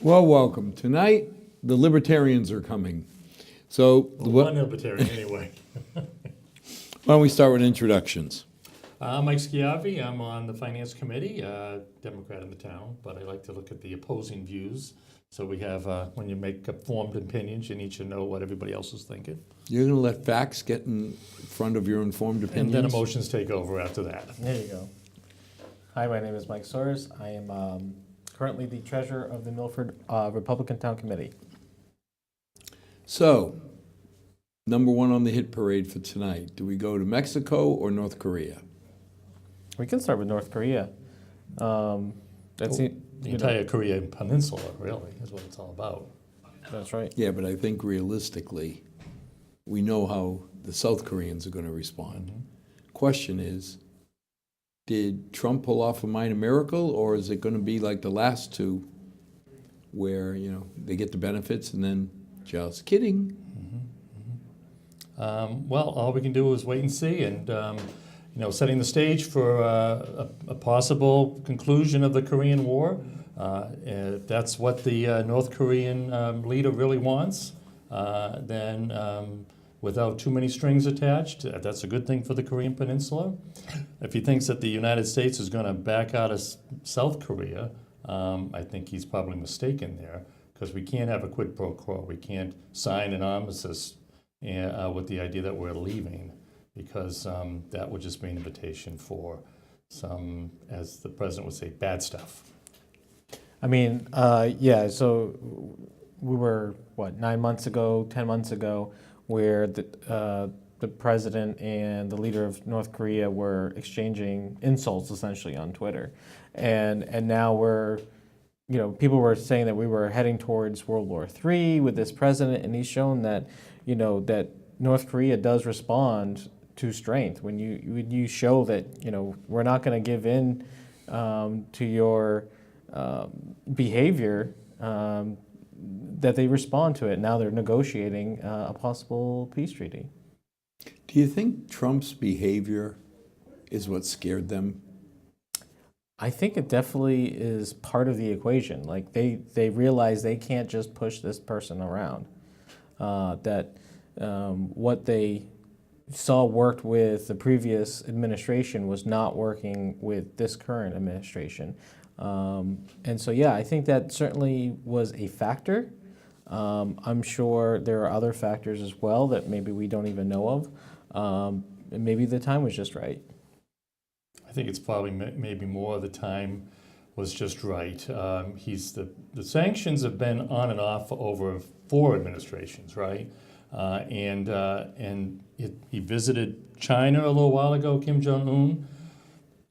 Well, welcome. Tonight, the Libertarians are coming. So, One Libertarian, anyway. why don't we start with introductions? Mike Schiavi, I'm on the Finance Committee, Democrat in the town, but I like to look at the opposing views. So we have, when you make formed opinions, you need to know what everybody else is thinking. You're going to let facts get in front of your informed opinions? And then emotions take over after that. There you go. Hi, my name is Mike Soares. I am currently the treasurer of the Milford Republican Town Committee. So, number one on the hit parade for tonight. Do we go to Mexico or North Korea? We can start with North Korea. That's The entire Korean peninsula, really, is what it's all about. That's right. Yeah, but I think realistically, we know how the South Koreans are going to respond. Question is, did Trump pull off a minor miracle, or is it going to be like the last two, where they get the benefits and then just kidding? Well, all we can do is wait and see, and setting the stage for a possible conclusion of the Korean War. If that's what the North Korean leader really wants, then without too many strings attached, that's a good thing for the Korean Peninsula. If he thinks that the United States is going to back out of South Korea, I think he's probably mistaken there, because we can't have a quid pro quo. We can't sign an armistice with the idea that we're leaving, because that would just be an invitation for some, as the president would say, bad stuff. I mean, yeah, so we were, 9 months ago, 10 months ago, where the president and the leader of North Korea were exchanging insults essentially on Twitter. And now we're, people were saying that we were heading towards World War III with this president, and he's shown that, that North Korea does respond to strength. When you show that, we're not going to give in to your behavior, that they respond to it. Now they're negotiating a possible peace treaty. Do you think Trump's behavior is what scared them? I think it definitely is part of the equation. Like they realize they can't just push this person around. That what they saw worked with the previous administration was not working with this current administration. And so, yeah, I think that certainly was a factor. I'm sure there are other factors as well that maybe we don't even know of. And maybe the time was just right. I think it's probably maybe more the time was just right. The sanctions have been on and off for over 4 administrations, right? He visited China a little while ago, Kim Jong-un.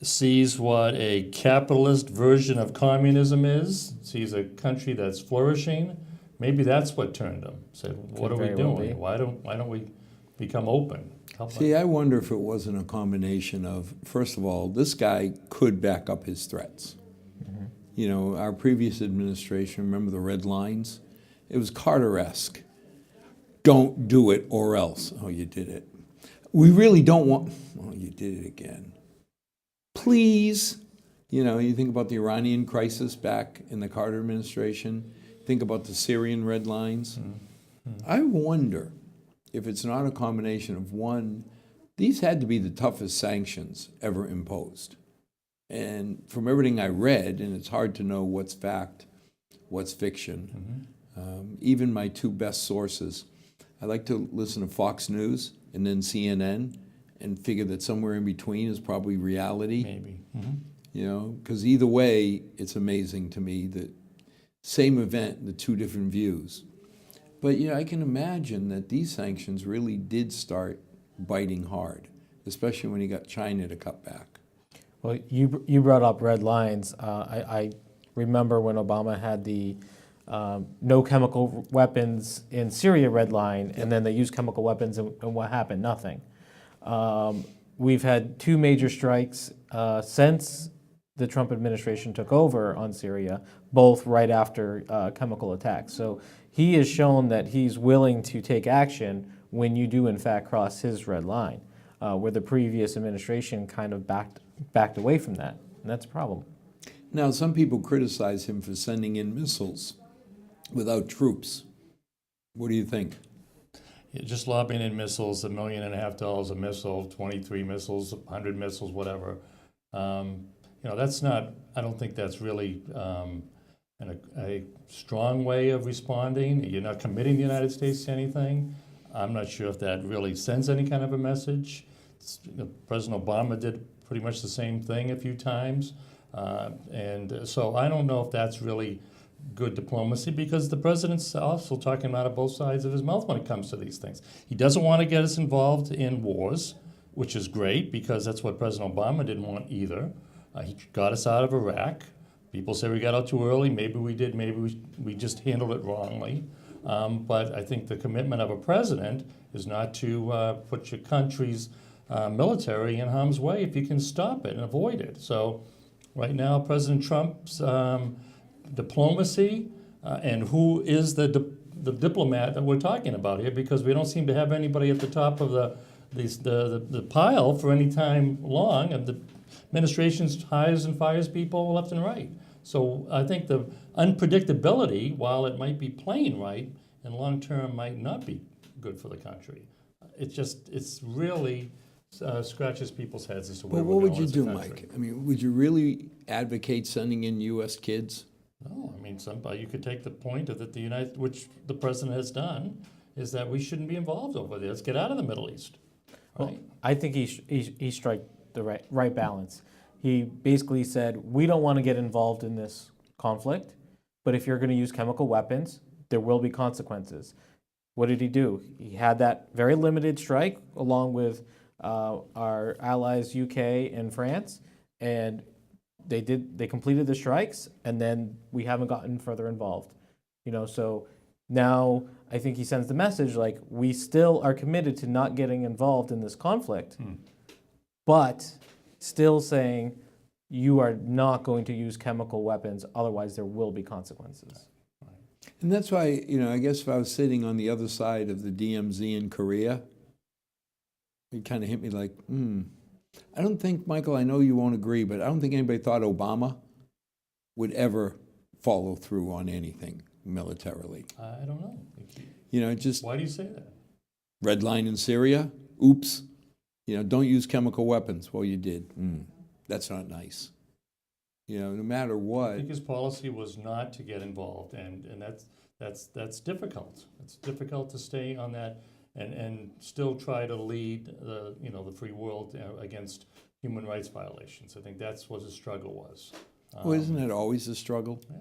Sees what a capitalist version of communism is, sees a country that's flourishing. Maybe that's what turned him. Said, what are we doing? Why don't we become open? See, I wonder if it wasn't a combination of, first of all, this guy could back up his threats. Our previous administration, remember the red lines? It was Carter-esque. Don't do it or else. Oh, you did it. We really don't want, oh, you did it again. Please, you think about the Iranian crisis back in the Carter administration, think about the Syrian red lines. I wonder if it's not a combination of one, these had to be the toughest sanctions ever imposed. And from everything I read, and it's hard to know what's fact, what's fiction, even my 2 best sources, I like to listen to Fox News and then CNN, and figure that somewhere in between is probably reality. Maybe. Because either way, it's amazing to me that same event, the 2 different views. But I can imagine that these sanctions really did start biting hard, especially when you got China to cut back. Well, you brought up red lines. I remember when Obama had the no chemical weapons in Syria red line, and then they used chemical weapons, and what happened? Nothing. We've had 2 major strikes since the Trump administration took over on Syria, both right after chemical attacks. So he has shown that he's willing to take action when you do in fact cross his red line, where the previous administration kind of backed away from that, and that's a problem. Now, some people criticize him for sending in missiles without troops. What do you think? Yeah, just lobbing in missiles, $1.5 million a missile, 23 missiles, 100 missiles, whatever. That's not, I don't think that's really a strong way of responding. You're not committing the United States to anything. I'm not sure if that really sends any kind of a message. President Obama did pretty much the same thing a few times. And so I don't know if that's really good diplomacy, because the president's also talking out of both sides of his mouth when it comes to these things. He doesn't want to get us involved in wars, which is great, because that's what President Obama didn't want either. He got us out of Iraq. People say we got out too early. Maybe we did. Maybe we just handled it wrongly. But I think the commitment of a president is not to put your country's military in harm's way if you can stop it and avoid it. So right now, President Trump's diplomacy and who is the diplomat that we're talking about here, because we don't seem to have anybody at the top of the pile for any time long, and the administration hires and fires people left and right. So I think the unpredictability, while it might be playing right, in long term might not be good for the country. It's really scratches people's heads as to where Well, we're what going would you as a do, country. Mike? I mean, would you really advocate sending in U.S. kids? No, I mean, you could take the point of that which the president has done, is that we shouldn't be involved over there. Let's get out of the Middle East. Well, Right? I think he struck the right balance. He basically said, we don't want to get involved in this conflict, but if you're going to use chemical weapons, there will be consequences. What did he do? He had that very limited strike along with our allies UK and France, and they completed the strikes, and then we haven't gotten further involved. So now I think he sends the message like, we still are committed to not getting involved in this conflict, but still saying you are not going to use chemical weapons, otherwise there will be consequences. And that's why, I guess if I was sitting on the other side of the DMZ in Korea, it kind of hit me like, I don't think, Michael, I know you won't agree, but I don't think anybody thought Obama would ever follow through on anything militarily. I don't know. Just Why do you say that? red line in Syria, oops, don't use chemical weapons. Well, you did. That's not nice. No matter I what. think his policy was not to get involved, and that's difficult. It's difficult to stay on that and still try to lead the free world against human rights violations. I think that's what his struggle was. Well, isn't it always a struggle? Yeah,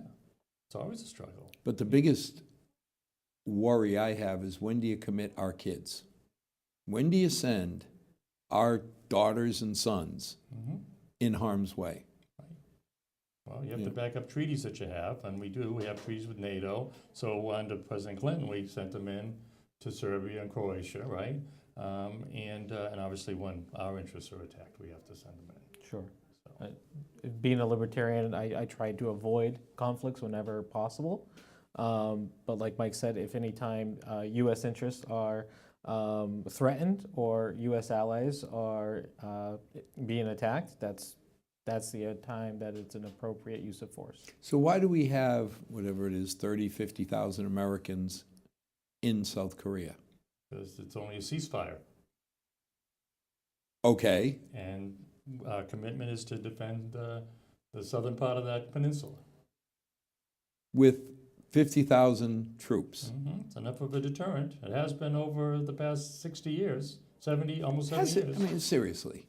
it's always a struggle. But the biggest worry I have is, when do you commit our kids? When do you send our daughters and sons in harm's way? Well, you have to back up treaties that you have, and we do. We have treaties with NATO. So under President Clinton, we sent them in to Serbia and Croatia, right? And obviously when our interests are attacked, we have to send them in. Sure. So. Being a libertarian, I try to avoid conflicts whenever possible. But like Mike said, if any time U.S. interests are threatened or U.S. allies are being attacked, that's the time that it's an appropriate use of force. So why do we have, whatever it is, 30, 50,000 Americans in South Korea? Because it's only a ceasefire. Okay. And our commitment is to defend the southern part of that peninsula. With 50,000 troops. It's enough of a deterrent. It has been over the past 60 years, 70, almost 70 Has it? years. I mean, seriously.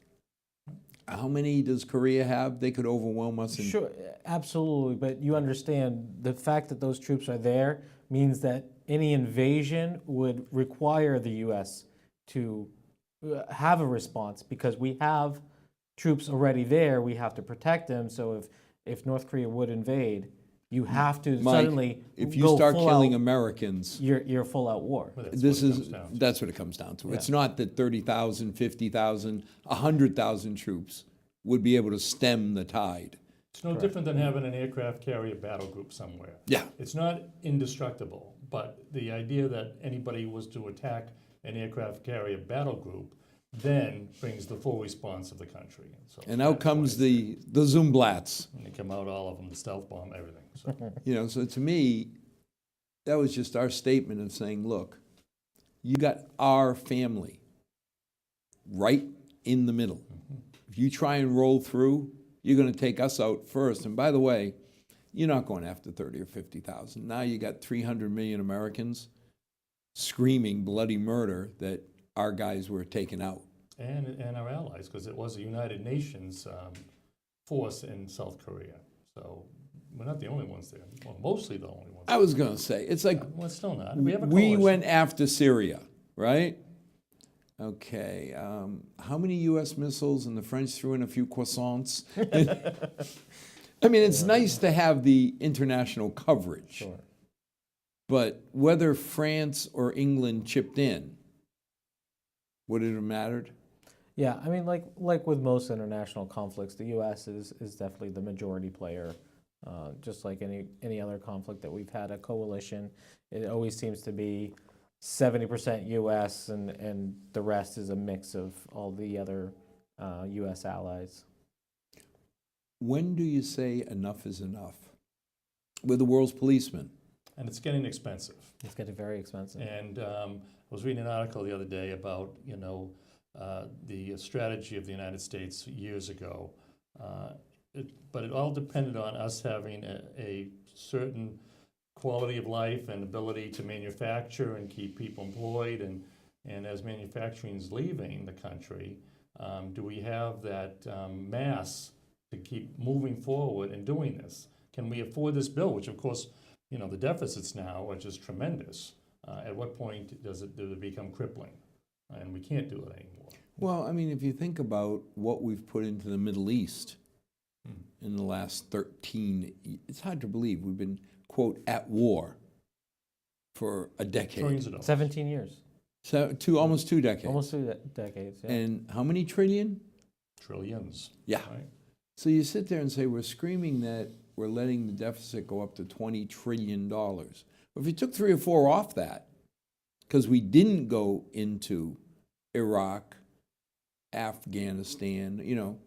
How many does Korea have? They could overwhelm us. Sure, absolutely. But you understand the fact that those troops are there means that any invasion would require the U.S. to have a response, because we have troops already there. We have to protect them. So if North Korea would invade, you have to Mike, suddenly if you go start full killing out, Americans, you're full out war. Well, that's what it comes down to. Yeah. It's not that 30,000, 50,000, 100,000 troops would be able to stem the tide. It's no different than having an aircraft carrier battle group somewhere. Yeah. It's not indestructible, but the idea that anybody was to attack an aircraft carrier battle group then brings the full response of the country. And out comes the Zoomblats. And they come out, all of them, the stealth bomb, everything. So. So to me, that was just our statement of saying, look, you got our family right in the middle. If you try and roll through, you're going to take us out first. And by the way, you're not going after 30 or 50,000. Now you got 300 million Americans screaming bloody murder that our guys were taken out. And our allies, because it was a United Nations force in South Korea. So we're not the only ones there. Well, mostly the only ones. I was going to say, it's like Well, still not. We have a we coalition. went after Syria, right? Okay. How many U.S. missiles, and the French threw in a few croissants? I mean, it's nice to have the international coverage. Sure. But whether France or England chipped in, would it have mattered? Yeah, I mean, like with most international conflicts, the U.S. is definitely the majority player. Just like any other conflict that we've had, a coalition, it always seems to be 70% U.S. and the rest is a mix of all the other U.S. allies. When do you say enough is enough? With the world's policemen. And it's getting expensive. It's getting very expensive. And I was reading an article the other day about, the strategy of the United States years ago. But it all depended on us having a certain quality of life and ability to manufacture and keep people employed. And as manufacturing is leaving the country, do we have that mass to keep moving forward and doing this? Can we afford this bill, which of course, the deficits now are just tremendous. At what point does it become crippling? And we can't do it anymore. Well, I mean, if you think about what we've put into the Middle East in the last 13, it's hard to believe we've been, quote, at war for a decade. Trillions of dollars. 17 years. So almost 2 decades. Almost 2 decades, yeah. And how many trillion? Trillions. Yeah. Right? So you sit there and say, we're screaming that we're letting the deficit go up to $20 trillion. But if you took 3 or 4 off that, because we didn't go into Iraq, Afghanistan, and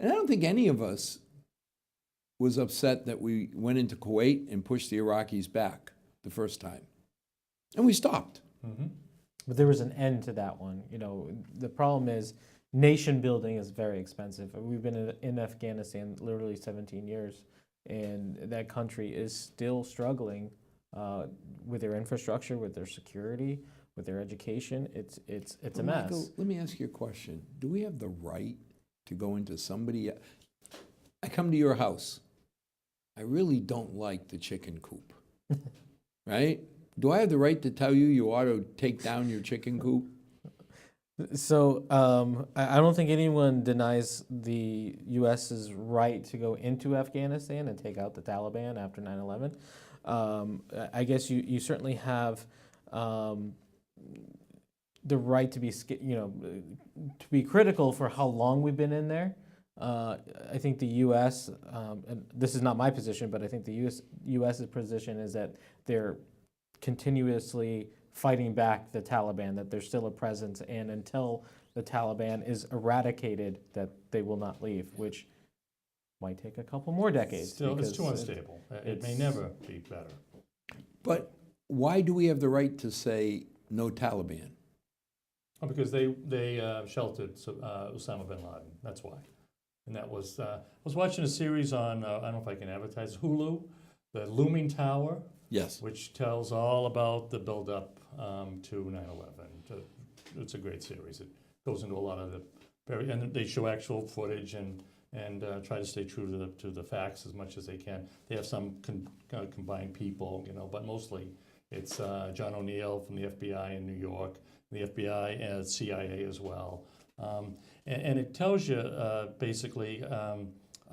I don't think any of us was upset that we went into Kuwait and pushed the Iraqis back the first time. And we stopped. Mm-hmm. But there was an end to that one. The problem is nation building is very expensive. We've been in Afghanistan literally 17 years, and that country is still struggling with their infrastructure, with their security, with their education. It's a mess. Michael, let me ask you a question. Do we have the right to go into somebody? I come to your house. I really don't like the chicken coop, right? Do I have the right to tell you ought to take down your chicken coop? So I don't think anyone denies the U.S.'s right to go into Afghanistan and take out the Taliban after 9/11. I guess you certainly have the right to be critical for how long we've been in there. I think the U.S. And this is not my position, but I think the U.S.'s position is that they're continuously fighting back the Taliban, that there's still a presence, and until the Taliban is eradicated, that they will not leave, which might take a couple more decades. Still, it's too unstable. It may never be better. But why do we have the right to say no Taliban? Oh, because they sheltered Osama bin Laden. That's why. And that was I was watching a series on I don't know if I can advertise Hulu, the Looming Tower. Yes. Which tells all about the build-up to 9/11. It's a great series. It goes into a lot of and they show actual footage and try to stay true to the facts as much as they can. They have some combined people, but mostly it's John O'Neill from the FBI in New York, the FBI and CIA as well, and it tells you basically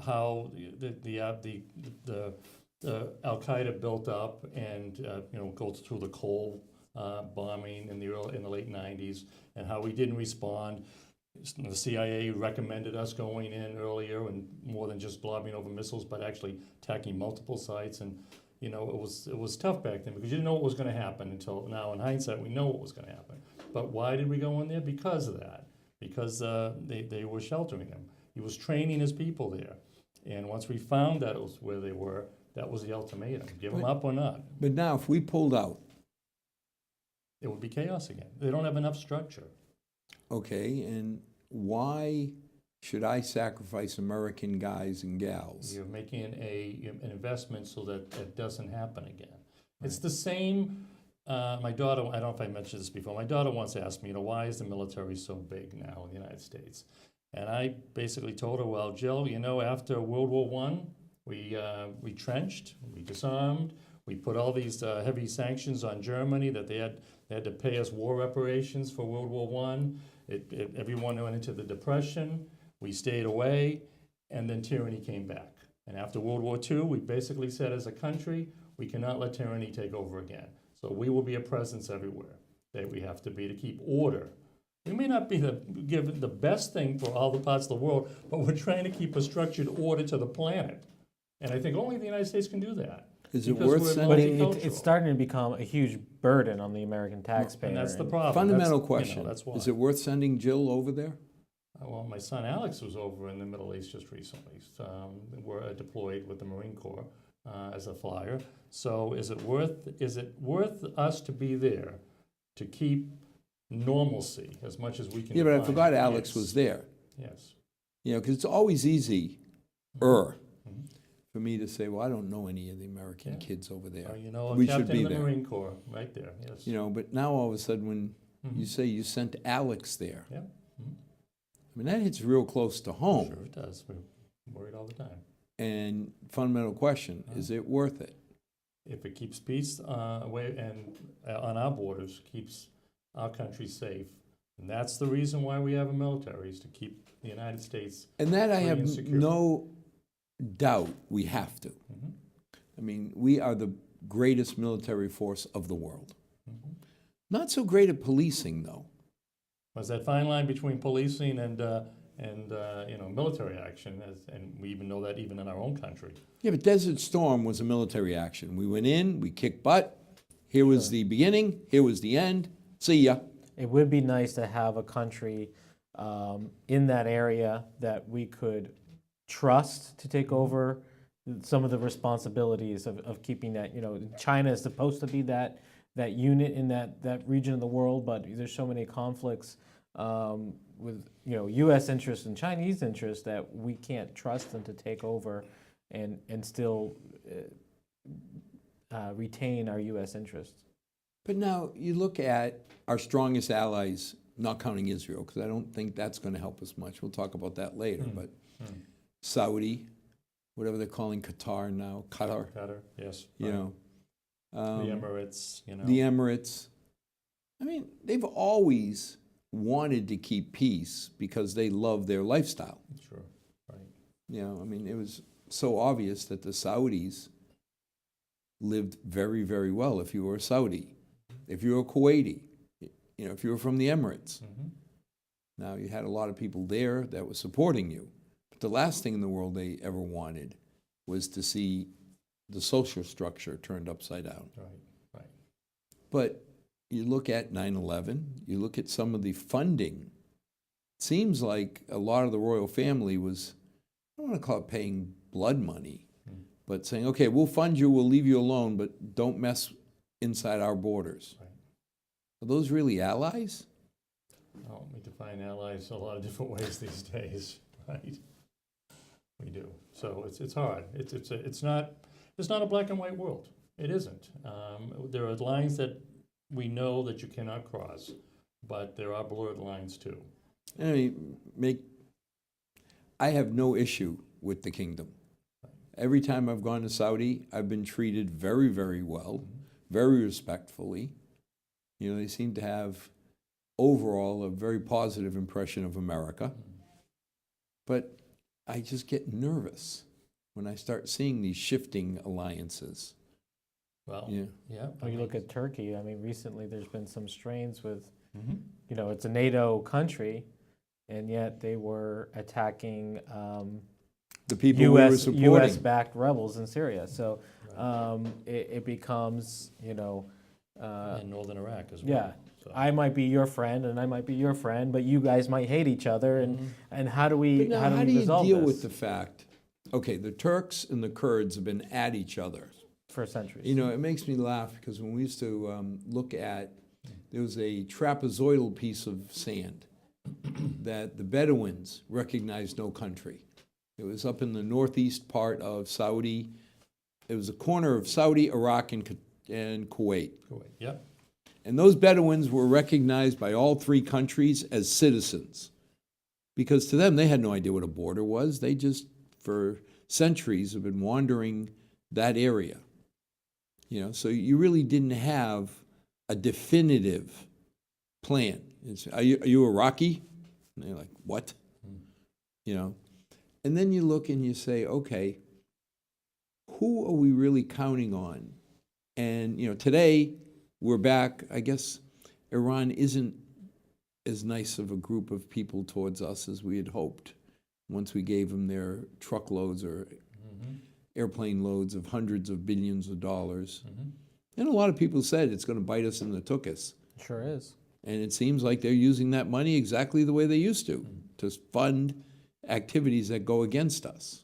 how the Al Qaeda built up and goes through the Cole bombing in the late '90s and how we didn't respond. The CIA recommended us going in earlier and more than just lobbing over missiles, but actually attacking multiple sites. And it was tough back then because you didn't know what was going to happen until now. In hindsight, we know what was going to happen. But why did we go in there? Because of that. Because they were sheltering them. He was training his people there. And once we found that it was where they were, That was the ultimatum. Give them up or not. But now, if we pulled out, It would be chaos again. They don't have enough structure. okay, and why should I sacrifice American guys and gals? You're making an investment so that it doesn't happen again. It's the same, my daughter, I don't know if I mentioned this before, my daughter once asked me, why is the military so big now in the United States? And I basically told her, well, Jill, after World War I, we trenched, we disarmed, we put all these heavy sanctions on Germany that they had to pay us war reparations for World War I. Everyone went into the Depression. We stayed away, and then tyranny came back. And after World War II, we basically said as a country, we cannot let tyranny take over again. So we will be a presence everywhere that we have to be to keep order. We may not be given the best thing for all the parts of the world, but we're trying to keep a structured order to the planet. And I think only the United States can do that. Is it because worth we're sending? But it's multicultural. starting to become a huge burden on the American taxpayer. And that's the and- problem. Fundamental That's, question. That's why. Is it worth sending Jill over there? Well, my son Alex was over in the Middle East just recently. We're deployed with the Marine Corps as a flyer. So is it worth us to be there to keep normalcy as much as we can? Yeah, but I define? forgot Alex Yes. was there. Yes. Because it's always easy for me to say, well, I don't know any of the American Yeah. kids over there. A We should captain be of the there. Marine Corps, right there. Yes. But now all of a sudden when you say you sent Alex there, Yeah. I mean, that hits real close to home. Sure it does. We're worried all the time. And fundamental question, is it worth it? If it keeps peace away and on our borders, keeps our country safe, and that's the reason why we have a military, is to keep the United States. And that I Free have and secure. no doubt we have to. I mean, we are the greatest military force of the world. Not so great at policing, though. Was that fine line between policing and military action, and we even know that even in our own country. Yeah, but Desert Storm was a military action. We went in, we kicked butt. Here was the beginning, here was the end. See ya. It would be nice to have a country in that area that we could trust to take over some of the responsibilities of keeping that. China is supposed to be that unit in that region of the world, but there's so many conflicts with U.S. interests and Chinese interests that we can't trust them to take over and still retain our U.S. interests. But now you look at our strongest allies, not counting Israel, because I don't think that's going to help us much. We'll talk about that later. But Saudi, whatever they're calling Qatar now, Qatar, Yes. the Emirates, the Emirates. I mean, they've always wanted to keep peace because they love their lifestyle. Sure, right. I mean, it was so obvious that the Saudis lived very, very well if you were a Saudi, if you were a Kuwaiti, if you were from the Emirates. Now, you had a lot of people there that were supporting you. But the last thing in the world they ever wanted was to see the social structure turned upside down. Right. But you look at 9/11, you look at some of the funding. It seems like a lot of the royal family was, I don't want to call it paying blood money, but saying, okay, we'll fund you, we'll leave you alone, but don't mess inside our borders. Right. Are those really allies? Well, we define allies a lot of different ways these days, right? We do. So it's hard. It's not a black and white world. It isn't. There are lines that we know that you cannot cross, but there are blurred lines too. I have no issue with the kingdom. Every time I've gone to Saudi, I've been treated very, very well, very respectfully. They seem to have overall a very positive impression of America. But I just get nervous when I start seeing these shifting alliances. Well, yeah. When you look at Turkey, I mean, recently there's been some strains with, it's a NATO country, and yet they were attacking The people we were supporting. U.S.-backed rebels in Syria. So it becomes, in northern Iraq as well. yeah, So. I might be your friend and I might be your friend, but you guys might hate each other. And how do we But now, how do you resolve deal this? with the fact okay, the Turks and the Kurds have been at each other. For centuries. You know, it makes me laugh because when we used to look at, there was a trapezoidal piece of sand that the Bedouins recognized no country. It was up in the northeast part of Saudi. It was a corner of Saudi, Iraq, and Kuwait. Yep. And those Bedouins were recognized by all three countries as citizens. Because to them, they had no idea what a border was. They just, for centuries, have been wandering that area. You know, so you really didn't have a definitive plan. Are you Iraqi? And they're like, what? You know, and then you look and you say, okay, who are we really counting on? And, you know, today we're back. I guess Iran isn't as nice of a group of people towards us as we had hoped once we gave them their truckloads or airplane loads of hundreds of billions of dollars. And a lot of people said it's going to bite us in the tuchus. Sure is. And it seems like they're using that money exactly the way they used to fund activities that go against us.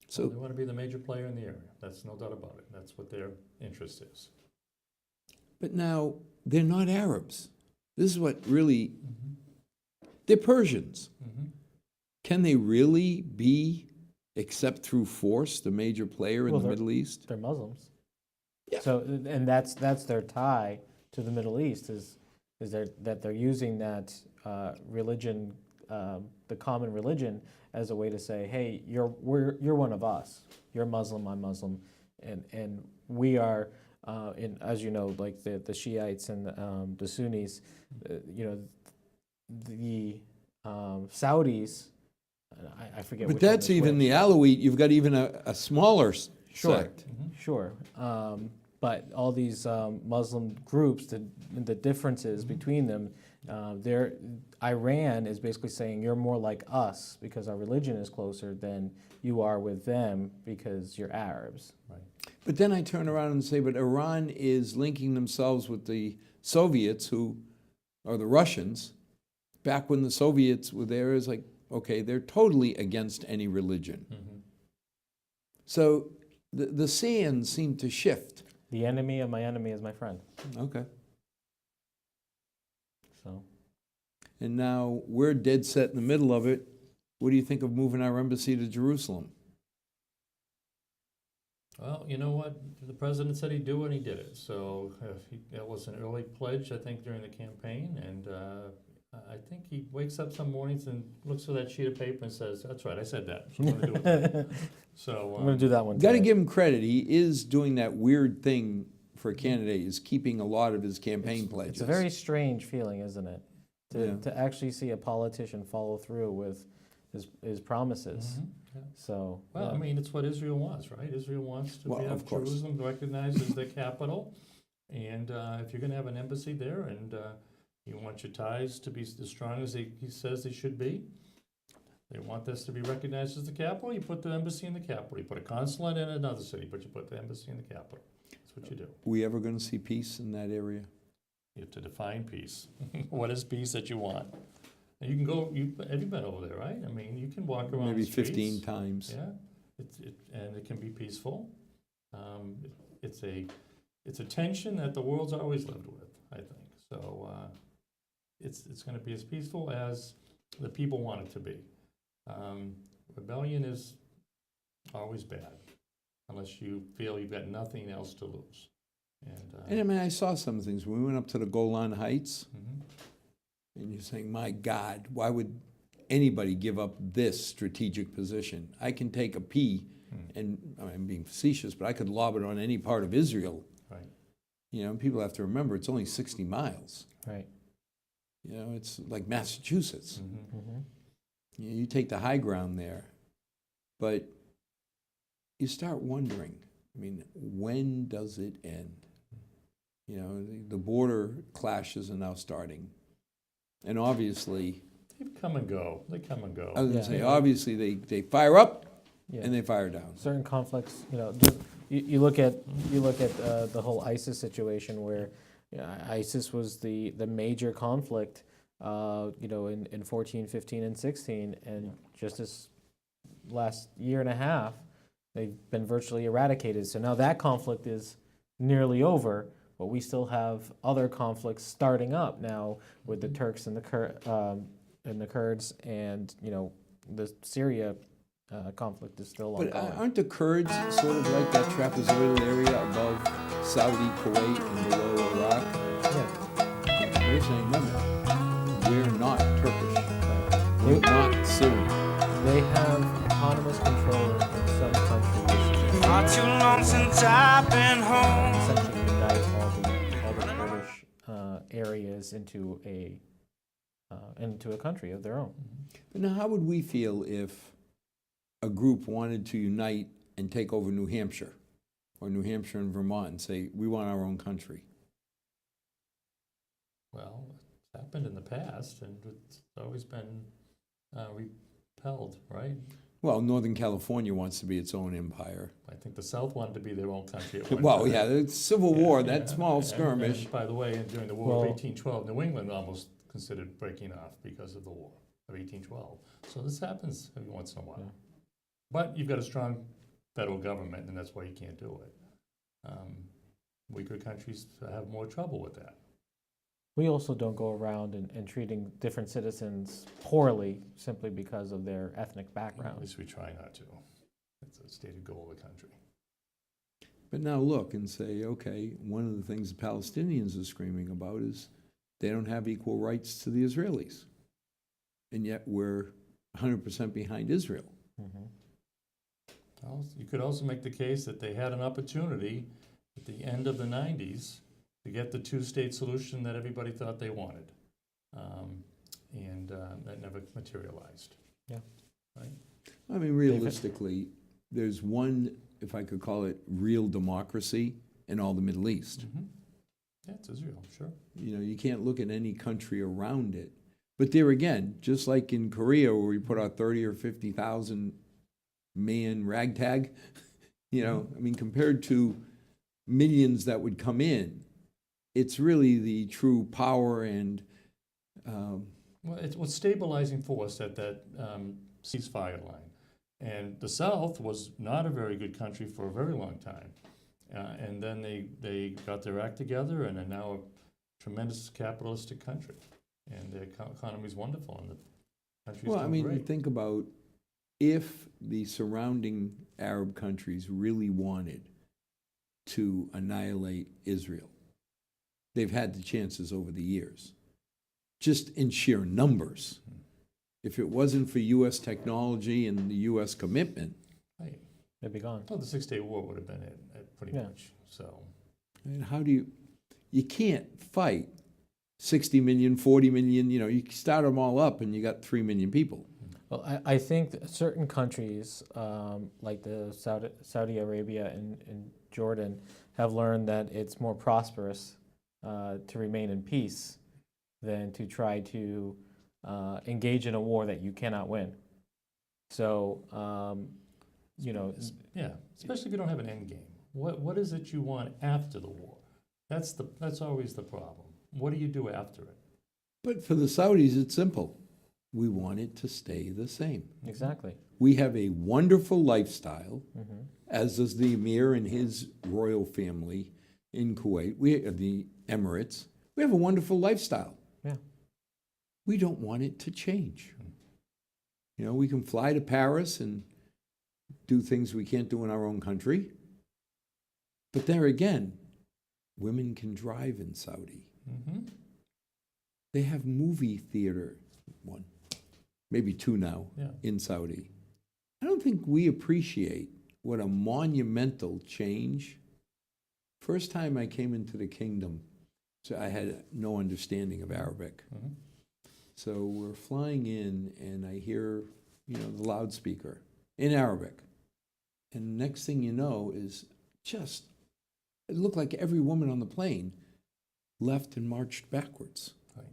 So they want to be the major player in the area. That's no doubt about it. That's what their interest is. But now they're not Arabs. This is what really, they're Persians. Can they really be, except through force, the major player in the Middle East? They're Muslims. Yeah. So, and that's their tie to the Middle East is that they're using that religion, the common religion, as a way to say, hey, you're one of us. You're Muslim, I'm Muslim, and we are, as you know, like the Shiites and the Sunnis, you know, the Saudis. I forget. But which one that's is even which. the Alawite. You've got even a smaller sect. Sure. But all these Muslim groups, the differences between them, Iran is basically saying you're more like us because our religion is closer than you are with them because you're Arabs. Right. But then I turn around and say, but Iran is linking themselves with the Soviets, or the Russians. Back when the Soviets were there, is like, okay, they're totally against any religion. So the sands seem to shift. The enemy of my enemy is my friend. Okay. So. And now we're dead set in the middle of it. What do you think of moving our embassy to Jerusalem? Well, you know what? The president said he'd do it, and he did it. So that was an early pledge, I think, during the campaign. And I think he wakes up some mornings and looks at that sheet of paper and says, that's right, I said that. So I'm going to do it. So I'm going to do that one. Got to today. give him credit. He is doing that weird thing for a candidate, is keeping a lot of his campaign pledges. It's a very strange feeling, isn't it? Yeah. To actually see a politician follow through with his promises. Yeah. So. Well, yeah. I mean, it's what Israel wants, right? Israel wants to Well, have of course. Jerusalem recognized as the capital. And if you're going to have an embassy there and you want your ties to be as strong as he says they should be, they want this to be recognized as the capital, you put the embassy in the capital. You put a consulate in another city, but you put the embassy in the capital. That's what you do. We ever going to see peace in that area? You have to define peace. What is peace that you want? And you can go, have you been over there, right? I mean, you can walk around Maybe the streets. 15 times. Yeah, and it can be peaceful. It's a tension that the world's always lived with, I think. So it's going to be as peaceful as the people want it to be. Rebellion is always bad, unless you feel you've got nothing else to lose. And I mean, I saw some things. When we went up to the Golan Heights, Mhm. and you're saying, my God, why would anybody give up this strategic position? I can take a pea, and I'm being facetious, but I could lob it on any part of Israel. Right. You know, people have to remember it's only 60 miles. Right. You know, it's like Massachusetts. Mhm. Mm-hmm. You take the high ground there, but you start wondering, I mean, when does it end? You know, the border clashes are now starting. And obviously, They come and go. They come and go. I was going Yeah. to say, obviously they fire up Yeah. and they fire down. Certain conflicts, you know, just, you look at the whole ISIS situation where, you know, ISIS was the major conflict, you know, in 14, 15, and 16, and just as last year and a half, they've been virtually eradicated. So now that conflict is nearly over, but we still have other conflicts starting up now with the Turks and the Kurds, and the Syria conflict is still But ongoing. aren't the Kurds sort of like that trapezoidal area above Saudi, Kuwait, and below Iraq? Yeah. They're saying, remember, we're not Turkish. Right. We're not Syrian. They have autonomous control in some countries. Not too long since I've been home. Essentially unite all the Kurdish areas into a country of their own. But now, how would we feel if a group wanted to unite and take over New Hampshire, or New Hampshire and Vermont, and say, we want our own country? Well, it's happened in the past, and it's always been repelled, right? Well, Northern California wants to be its own empire. I think the South wanted to be their own country at one Well, time. yeah, the Civil War, that Yeah. small And- skirmish. and by the way, during the War Well- of 1812, New England almost considered breaking off because of the War of 1812. So this happens every once in a while. Yeah. But you've got a strong federal government, and that's why you can't do it. Weaker countries have more trouble with that. We also don't go around and treating different citizens poorly simply because of their ethnic At background. least we try not to. It's a stated goal of the country. But now look and say, okay, one of the things the Palestinians are screaming about is they don't have equal rights to the Israelis. And yet we're 100% behind Israel. Mhm. You could also make the case that they had an opportunity at the end of the 90s to get the two-state solution that everybody thought they wanted. And that never materialized. Yeah. Right? I mean, realistically, there's one, if I could call it, real democracy in all the Middle East. Mm-hmm. Yeah, it's Israel, sure. You know, you can't look at any country around it. But there again, just like in Korea where we put out 30 or 50,000 man ragtag, I mean, compared to millions that would come in, it's really the true power and Well, it was stabilizing force at that ceasefire line. And the South was not a very good country for a very long time. And then they got their act together and are now a tremendous capitalistic country. And their economy is wonderful and the country's well, I doing mean, great. you think about if the surrounding Arab countries really wanted to annihilate Israel, they've had the chances over the years, just in sheer numbers. If it wasn't for U.S. technology and the U.S. commitment, Right. They'd be gone. Well, the Six-Day War would have been it pretty Yeah. much. So, and how do you can't fight 60 million, 40 million, you start them all up and you got 3 million people. Well, I think that certain countries, like the Saudi Arabia and Jordan, have learned that it's more prosperous to remain in peace than to try to engage in a war that you cannot win. So, yeah, especially if you don't have an end game. What is it you want after the war? That's always the problem. What do you do after it? But for the Saudis, it's simple. We want it to stay the same. exactly. We have a wonderful lifestyle, Mhm. as does the Emir and his royal family in Kuwait, the Emirates. We have a wonderful lifestyle. Yeah. We don't want it to change. We can fly to Paris and do things we can't do in our own country. But there again, women can drive in Saudi. Mm-hmm. They have movie theater, one, maybe two now, Yeah. in Saudi. I don't think we appreciate what a monumental change. First time I came into the kingdom, so I had no understanding of Arabic. Mm-hmm. So we're flying in, and I hear, the loudspeaker in Arabic. And next thing you know is it looked like every woman on the plane left and marched backwards. Right.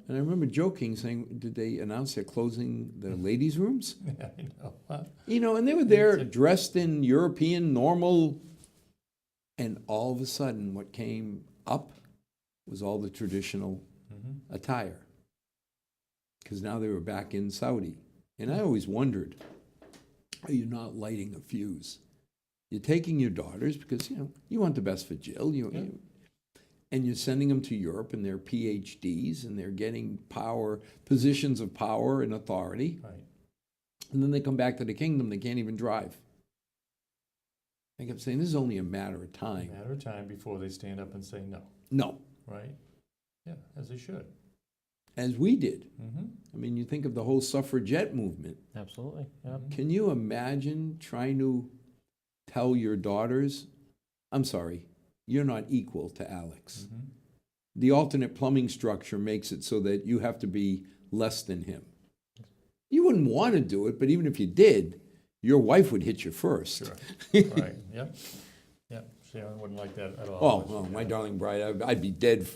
And I remember joking, saying, did they announce they're closing the ladies' rooms? Yeah, I know. And they were there dressed in European normal. And all of a sudden, what came up was all the traditional Mm-hmm. attire. Because now they were back in Saudi. And I always wondered, you're not lighting a fuse. You're taking your daughters because, you want the best for Jill. And you're sending them to Europe, and they're PhDs, and they're getting positions of power and authority. Right. And then they come back to the kingdom, they can't even drive. I kept saying, this is only a matter of time. Matter of time before they stand up and say no. No, Right? Yeah, as they should. as we did. Mm-hmm. I mean, you think of the whole suffragette movement. Absolutely. Yeah. Can you imagine trying to tell your daughters, I'm sorry, you're not equal to Alex? Mm-hmm. The alternate plumbing structure makes it so that you have to be less than him. You wouldn't want to do it, but even if you did, your wife would hit you first. Sure. Right. Yep. Yep. Sharon wouldn't like that at all. Oh, would she? oh, my darling bride, I'd be dead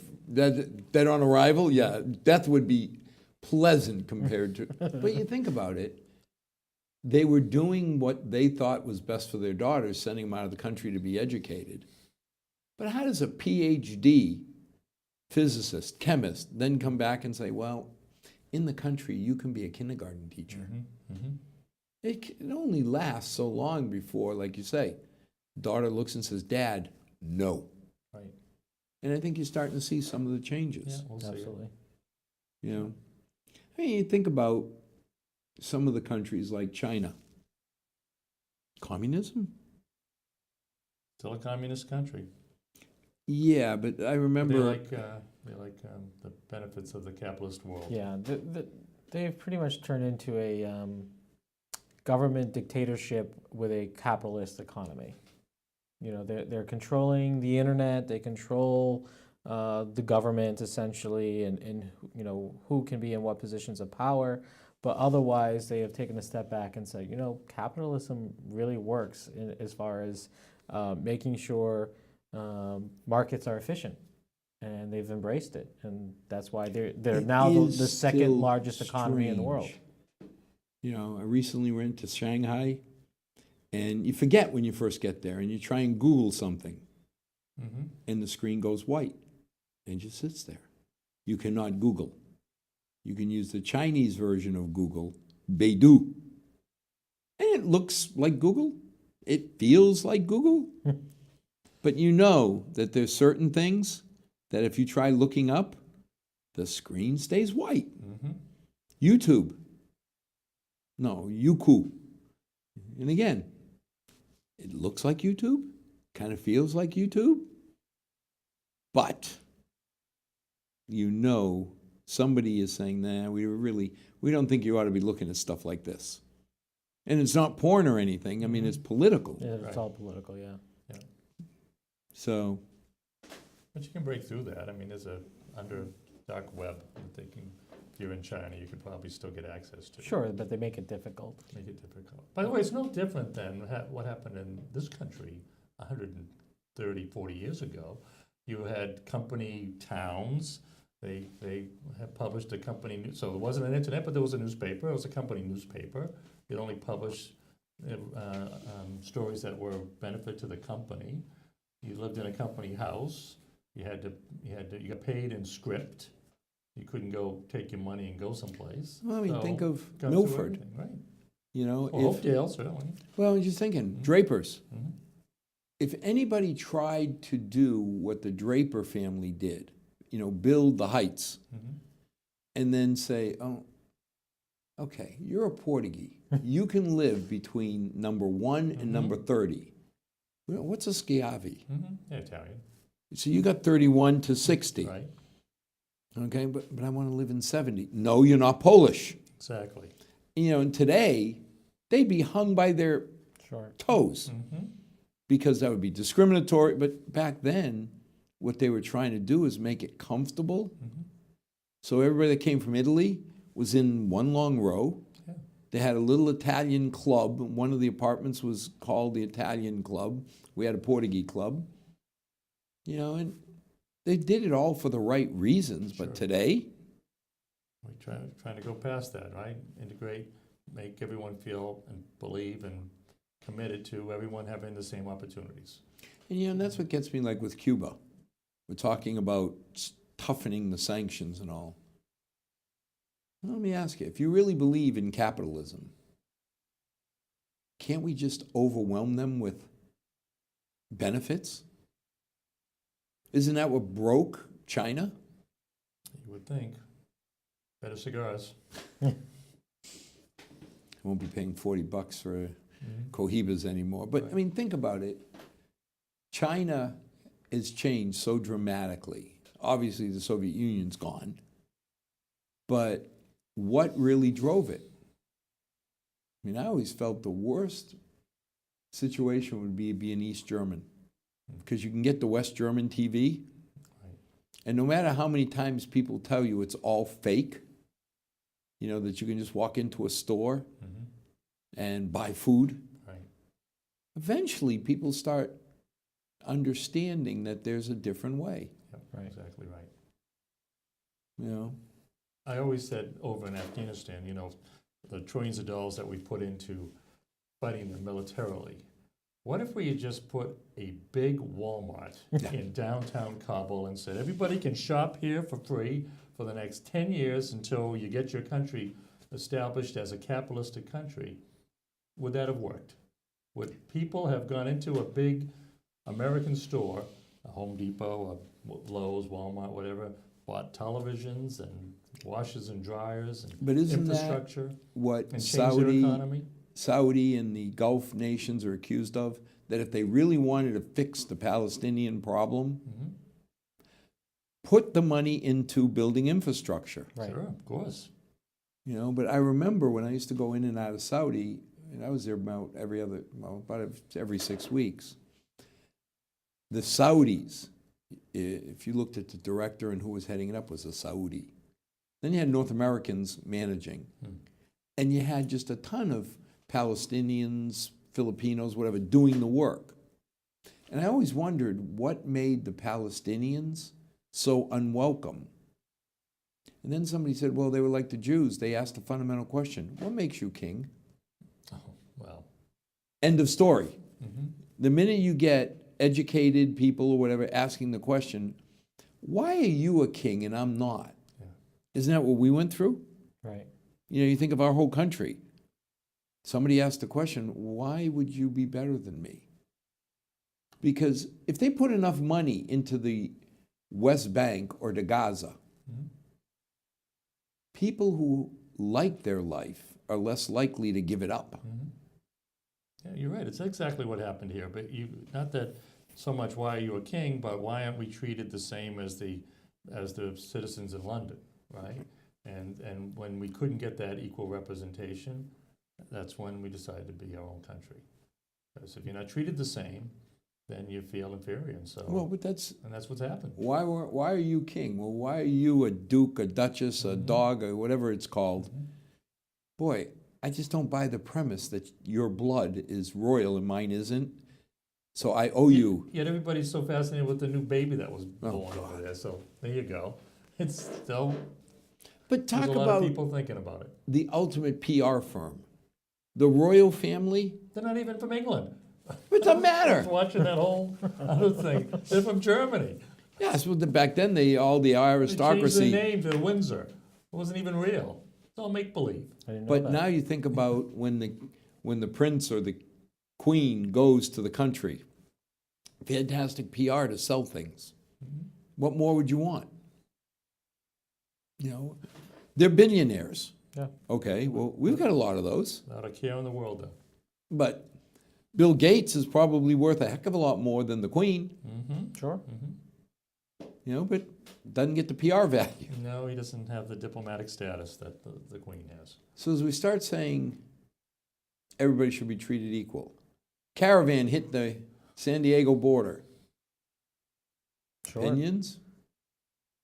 on arrival. Yeah, death would be pleasant compared to. But you think about it, they were doing what they thought was best for their daughters, sending them out of the country to be educated. But how does a PhD physicist, chemist, then come back and say, well, in the country, you can be a kindergarten teacher? Mm-hmm. Mm-hmm. It only lasts so long before, like you say, daughter looks and says, Dad, no. Right. And I think you're starting to see some of the changes. Yeah, we'll see. Absolutely. You know, I mean, you think about some of the countries like China. Communism? Still a communist country. Yeah, but I remember. They like the benefits of the capitalist world. Yeah, they've pretty much turned into a government dictatorship with a capitalist economy. You know, they're controlling the internet. They control the government essentially, and who can be in what positions of power. But otherwise, they have taken a step back and said, capitalism really works as far as making sure markets are efficient. And they've embraced it, and that's why they're now the second largest economy in the world. I recently went to Shanghai, and you forget when you first get there, and you try and Google something, Mm-hmm. and the screen goes white, and it just sits there. You cannot Google. You can use the Chinese version of Google, Baidu, and it looks like Google. It feels like Google, but you know that there's certain things that if you try looking up, the screen stays white. Mm-hmm. YouTube. No, Youku. And again, it looks like YouTube, kind of feels like YouTube, but somebody is saying, nah, we don't think you ought to be looking at stuff like this. And it's not porn or anything. I mean, it's political. Yeah, it's Right. all political, yeah. So, But you can break through that. I mean, there's a under dark web that they can. If you're in China, you could probably still get access to. Sure, but they make it difficult. Make it difficult. By the way, it's no different than what happened in this country 130, 40 years ago. You had company towns. They had published a company, so there wasn't an internet, but there was a newspaper. It was a company newspaper. It only published stories that were of benefit to the company. You lived in a company house. You got paid in script. You couldn't go take your money and go someplace. well, I mean, So, think of got through Milford. everything, right? If, Hopedale, certainly. well, I'm just thinking, Mhm. Drapers. Mm-hmm. If anybody tried to do what the Draper family did, build the heights, Mm-hmm. and then say, oh, okay, you're a Portuguese. You can live between number 1 and Mhm. number 30. Well, what's a Schiavi? Mm-hmm. Yeah, Italian, So you got 31 to 60. right? Okay, but I want to live in 70. No, you're not Polish. Exactly. And today, they'd be hung by their Sure. toes Mm-hmm. because that would be discriminatory. But back then, what they were trying to do is make it comfortable. Mm-hmm. So everybody that came from Italy was in one long row. Yeah. They had a little Italian club. One of the apartments was called the Italian Club. We had a Portuguese club. And they did it all for the right reasons. But Sure. today, We're trying to go past that, right? Integrate, make everyone feel and believe and committed to everyone having the same opportunities. and that's what gets me like with Cuba. We're talking about toughening the sanctions and all. Let me ask you, if you really believe in capitalism, can't we just overwhelm them with benefits? Isn't that what broke China? You would think. Better cigars. I won't be paying $40 for Cohibas anymore. But I mean, think about it. China has changed so dramatically. Obviously, the Soviet Union's gone. But what really drove it? I mean, I always felt the worst situation would be an East German, because you can get the West German TV, and no matter how many times people tell you it's all fake, you know, that you can just walk into a store and buy food, Right. eventually people start understanding that there's a different way, Yep. Right. Exactly right. you know. I always said over in Afghanistan, you know, the trillions of dollars that we put into fighting them militarily. What if we had just put a big Walmart in downtown Kabul and said, everybody can shop here for free for the next 10 years until you get your country established as a capitalistic country? Would that have worked? Would people have gone into a big American store, a Home Depot, a Lowe's, Walmart, whatever, bought televisions and washers and dryers and But isn't that infrastructure what and change their economy? Saudi and the Gulf nations are accused of? That if they really wanted to fix the Palestinian problem, put the money into building infrastructure. Right. Sure, of course. You know, but I remember when I used to go in and out of Saudi, and I was there about every 6 weeks. The Saudis, if you looked at the director and who was heading it up, was a Saudi. Then you had North Americans managing, and you had just a ton of Palestinians, Filipinos, whatever, doing the work. And I always wondered what made the Palestinians so unwelcome. And then somebody said, well, they were like the Jews. They asked a fundamental question: what makes you king? Oh, well. End of story. The minute you get educated people or whatever asking the question, why are you a king and I'm not? Yeah. Isn't that what we went through? Right. You know, you think of our whole country. Somebody asked the question, why would you be better than me? Because if they put enough money into the West Bank or to Gaza, people who like their life are less likely to give it up. Yeah, you're right. It's exactly what happened here. But not that so much why are you a king, but why aren't we treated the same as the citizens in London, right? And when we couldn't get that equal representation, that's when we decided to be our own country. Because if you're not treated the same, then you feel inferior, and so Well, but that's what's happened. why are you king? Well, why are you a duke, a duchess, a dog, or whatever it's called? Boy, I just don't buy the premise that your blood is royal and mine isn't. So I owe you. Yet everybody's so fascinated with the new baby that was Oh, born over there. So there you go. It's still But talk there's a lot of about people thinking about it. the ultimate PR firm. The royal family, They're not even from England. it doesn't I matter. was watching that whole other thing. They're from Germany. Yes, well, back then all the They changed aristocracy. their name to Windsor. It wasn't even real. It's all make believe. I didn't know But that. now you think about when the prince or the queen goes to the country, fantastic PR to sell things. What more would you want? You know, they're billionaires. Yeah. Okay, well, we've got a lot of those. Not a care in the world, though. But Bill Gates is probably worth a heck of a lot more than the queen, Sure. you know, but doesn't get the PR value. No, he doesn't have the diplomatic status that the Queen has. So as we start saying everybody should be treated equal, caravan hit the San Diego border. Sure. Opinions?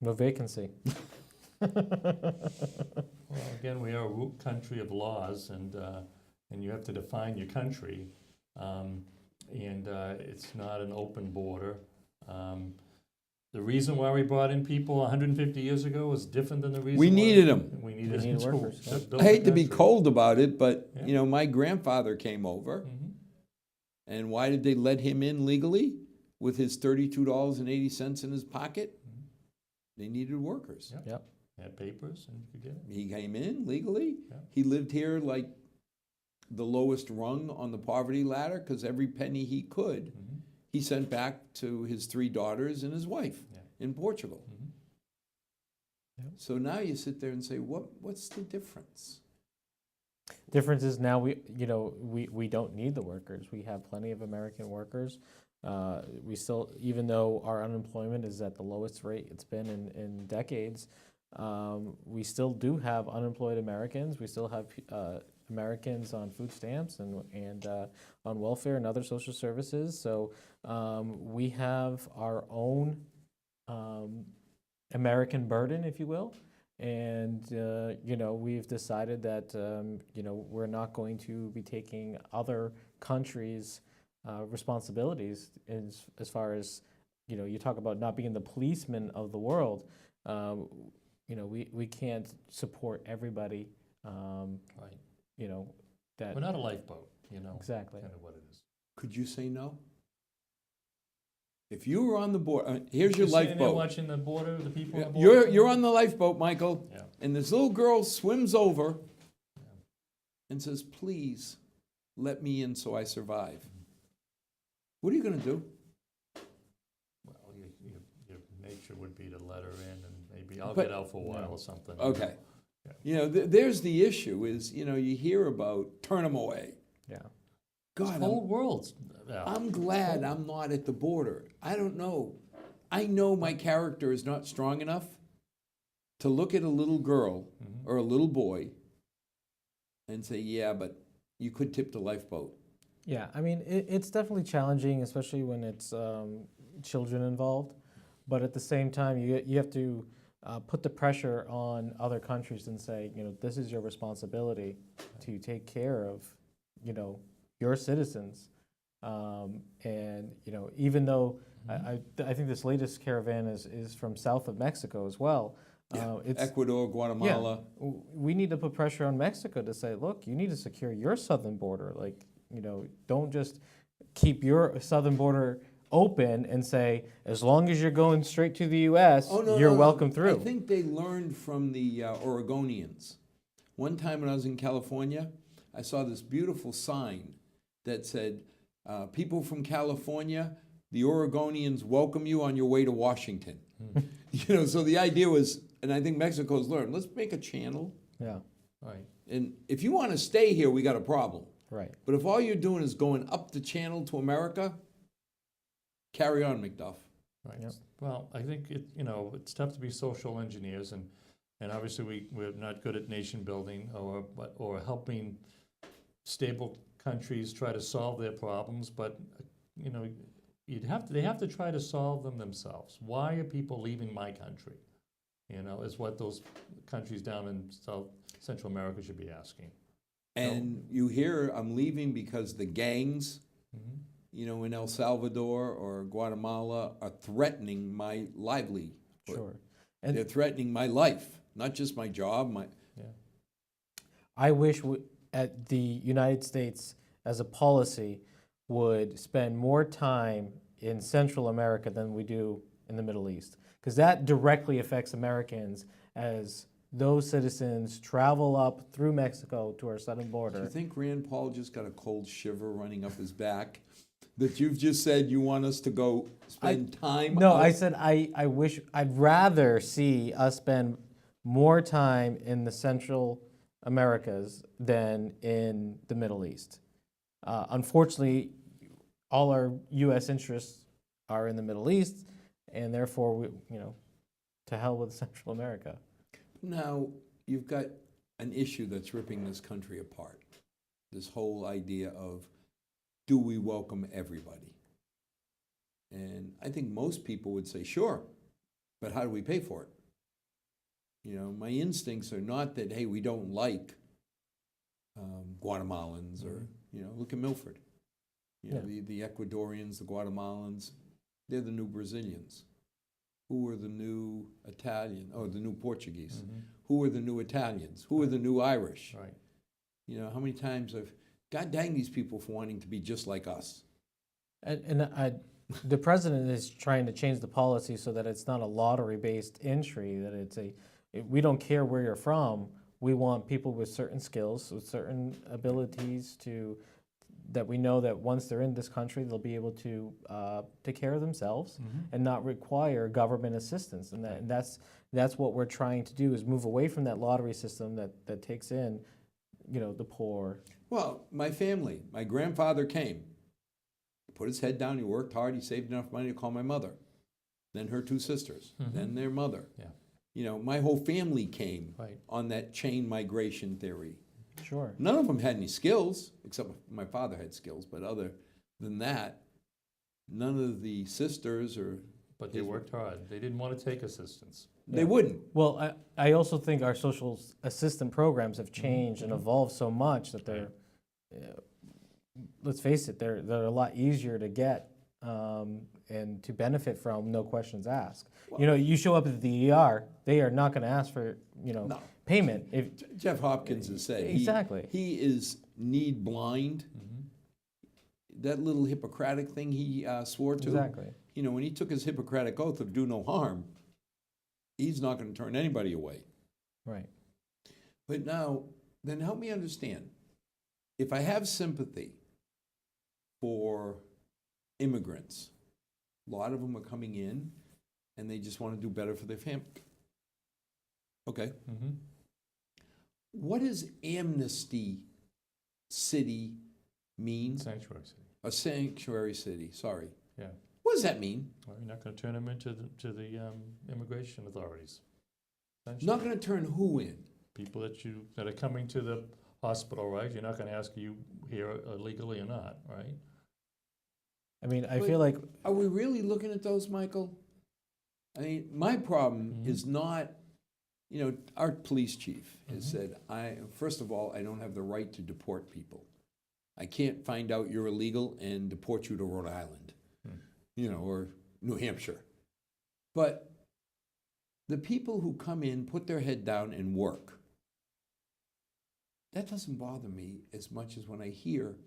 No vacancy. Well, again, we are a root country of laws, and you have to define your country, and it's not an open border. The reason why we brought in people 150 years ago is different than the reason We why needed 'em. We needed We needed them to workers, yeah. build I hate the to be country. cold about it, but Yeah. you know, my grandfather came over, Mhm. and why did they let him in legally with his $32.80 in his pocket? They needed workers. Yeah. Yep. Had papers, and you could get it. He came in legally. Yeah. He lived here like the lowest rung on the poverty ladder because every penny he could, he sent back to his 3 daughters and his wife in Portugal. So now you sit there and say, what's the difference? Difference is now we don't need the workers. We have plenty of American workers. We still, even though our unemployment is at the lowest rate it's been in decades, we still do have unemployed Americans. We still have Americans on food stamps and on welfare and other social services. So we have our own American burden, if you will. And, we've decided that, we're not going to be taking other countries' responsibilities as far as, you talk about not being the policeman of the world. We can't support everybody, Right. That. We're not a lifeboat, Exactly. kind of what it is. Could you say no? If you were on the board, here's your You're sitting there lifeboat. watching the border, the people on the border. You're on the lifeboat, Michael, Yeah. and this little girl swims over and says, please let me in so I survive. What are you going to do? Well, your nature would be to let her in, and maybe I'll But- get out for a while or something. Okay. Yeah. There's the issue is, you hear about turn them away. Yeah. God, Cold worlds. I'm glad I'm not at the border. I don't know. I know my character is not strong enough to look at a little girl or a little boy and say, yeah, but you could tip the lifeboat. Yeah, I mean, it's definitely challenging, especially when it's children involved. But at the same time, you have to put the pressure on other countries and say, this is your responsibility to take care of, your citizens. And even though I think this latest caravan is from south of Mexico as well. It's Ecuador, Guatemala. Yeah, we need to put pressure on Mexico to say, look, you need to secure your southern border. Like, don't just keep your southern border open and say, as long as you're going straight to the U.S., you're welcome through. I think they learned from the Oregonians. One time when I was in California, I saw this beautiful sign that said, people from California, the Oregonians welcome you on your way to Washington. So the idea was, and I think Mexico's learned, let's make a channel. Yeah, Right. And if you want to stay here, we got a problem. right. But if all you're doing is going up the channel to America, carry on, McDuff. Right. Yep. Well, I think it's tough to be social engineers, and obviously we're not good at nation building or helping stable countries try to solve their problems. But they have to try to solve them themselves. Why are people leaving my country? Is what those countries down in Central America should be asking. And you hear, I'm leaving because the gangs, in El Salvador or Guatemala are threatening my livelihood. Sure. They're threatening my life, not just my job. Yeah. I wish at the United States as a policy would spend more time in Central America than we do in the Middle East, because that directly affects Americans as those citizens travel up through Mexico to our southern Do border. you think Rand Paul just got a cold shiver running up his back that you've just said you want us to go spend time? No, out? I said I'd rather see us spend more time in the Central Americas than in the Middle East. Unfortunately, all our U.S. interests are in the Middle East, and therefore, to hell with Central America. Now, you've got an issue that's ripping this country apart. This whole idea of, do we welcome everybody? And I think most people would say, sure, but how do we pay for it? My instincts are not that, hey, we don't like Guatemalans or, look at Milford. The Ecuadorians, the Guatemalans, they're the new Brazilians. Who are the new Italian, or the new Portuguese? Who are the new Italians? Who are the new Irish? Right. How many times God dang these people for wanting to be just like us. The president is trying to change the policy so that it's not a lottery-based entry, that we don't care where you're from, We want people with certain skills, with certain abilities that we know that once they're in this country, they'll be able to take care of themselves and not require government assistance. And that's what we're trying to do, is move away from that lottery system that takes in, the poor. Well, my family, my grandfather came. He put his head down, he worked hard, he saved enough money to call my mother, then her 2 sisters, then their mother. Yeah. My whole family came Right. on that chain migration theory. Sure. None of them had any skills, except my father had skills, but other than that, none of the sisters or... But they worked hard. They didn't want to take assistance. They wouldn't. Well, I also think our social assistant programs have changed and evolved so much that they're, let's face it, they're a lot easier to get and to benefit from, no questions asked. You show up at the ER, they are not going to ask for, No. payment. If Jeff Hopkins has said Exactly. he is need blind. That little Hippocratic thing he swore to. Exactly. When he took his Hippocratic oath of do no harm, he's not going to turn anybody away. Right. But now, then help me understand. If I have sympathy for immigrants, a lot of them are coming in and they just want to do better for their family. Okay. What does amnesty city mean? Sanctuary city. A sanctuary city, sorry. Yeah. What does that mean? Well, you're not going to turn them into the immigration authorities. Not going to turn who in? People that are coming to the hospital, right? You're not going to ask you here illegally or not, right? I mean, I But feel like Are we really looking at those, Michael? I mean, my problem is not, our police chief has said, first of all, I don't have the right to deport people. I can't find out you're illegal and deport you to Rhode Island, or New Hampshire. But the people who come in, put their head down and work, that doesn't bother me as much as when I hear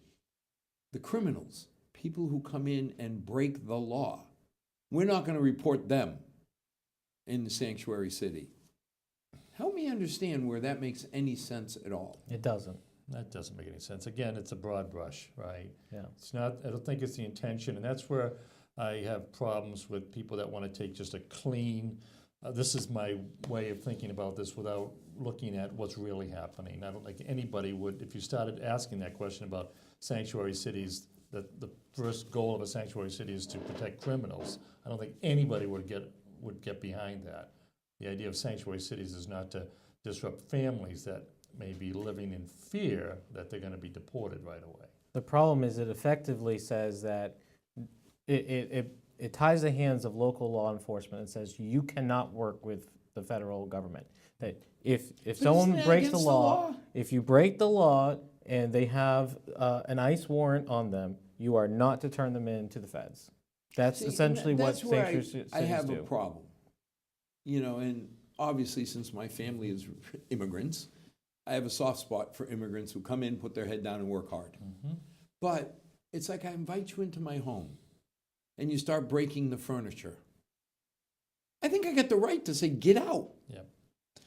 the criminals, people who come in and break the law. We're not going to report them in the sanctuary city. Help me understand where that makes any sense at all. it doesn't. That doesn't make any sense. Again, it's a broad brush, right? Yeah. It's not, I don't think it's the intention, and that's where I have problems with people that want to take just a clean, this is my way of thinking about this without looking at what's really happening. I don't think anybody would, if you started asking that question about sanctuary cities, that the first goal of a sanctuary city is to protect criminals, I don't think anybody would get behind that. The idea of sanctuary cities is not to disrupt families that may be living in fear that they're going to be deported right away. The problem is it effectively says that it ties the hands of local law enforcement and says you cannot work with the federal government. That if someone isn't that breaks the against the law, law? if you break the law and they have an ICE warrant on them, you are not to turn them in to the feds. That's See, essentially what that's where sanctuary cities I have do. a problem. And obviously, since my family is immigrants, I have a soft spot for immigrants who come in, put their head down, and work hard. But it's like I invite you into my home, and you start breaking the furniture. I think I get the right to say, get out. Yeah.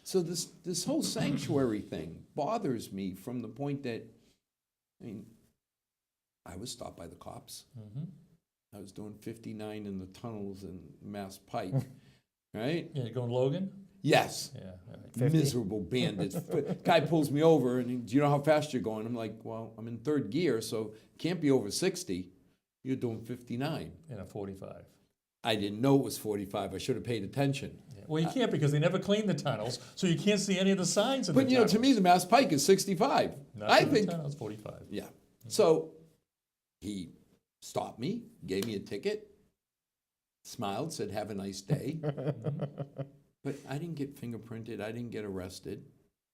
So this whole sanctuary thing bothers me from the point that, I was stopped by the cops. I was doing 59 in the tunnels in Mass Pike, right? Yeah, you going Logan? Yes. Yeah. Right. 50. Miserable bandits. Guy pulls me over and do you know how fast you're going? I'm like, well, I'm in third gear, so can't be over 60. You're doing 59. In a 45. I didn't know it was 45. I should have paid attention. Yeah. Well, you can't because they never cleaned the tunnels, so you can't see any of the signs in the But tunnels. to me, the Mass Pike is 65. Not I in the think, tunnels, 45. yeah. So he stopped me, gave me a ticket, smiled, said, have a nice day. But I didn't get fingerprinted. I didn't get arrested.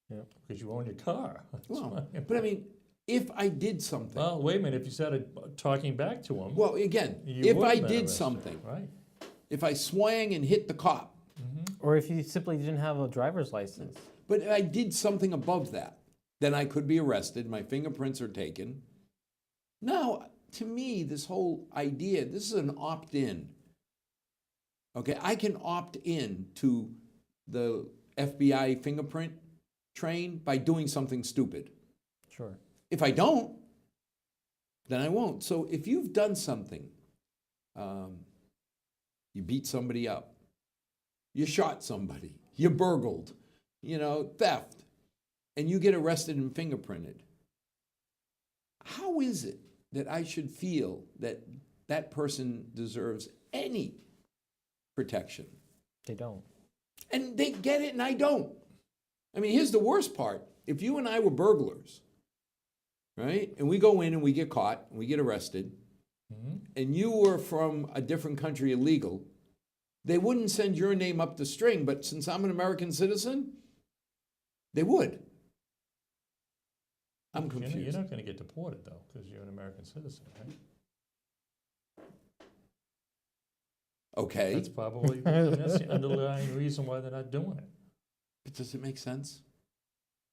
Yeah. Because you own your car. That's Well, why. but I mean, if I did something, Well, wait a minute. If you started talking back to them, well, again, you if would I have been did arrested, something, right? if I swang and hit the cop, Or if you simply didn't have a driver's license. but if I did something above that, then I could be arrested. My fingerprints are taken. Now, to me, this whole idea, this is an opt-in. Okay, I can opt in to the FBI fingerprint train by doing something stupid. Sure. If I don't, then I won't. So if you've done something, you beat somebody up, you shot somebody, you burgled, theft, and you get arrested and fingerprinted, how is it that I should feel that that person deserves any protection? They don't. And they get it and I don't. I mean, here's the worst part. If you and I were burglars, right, and we go in and we get caught and we get arrested, and you were from a different country illegal, they wouldn't send your name up the string, but since I'm an American citizen, they would. I'm confused. You're not going to get deported, though, because you're an American citizen, right? Okay. That's probably that's the underlying reason why they're not doing it. But does it make sense?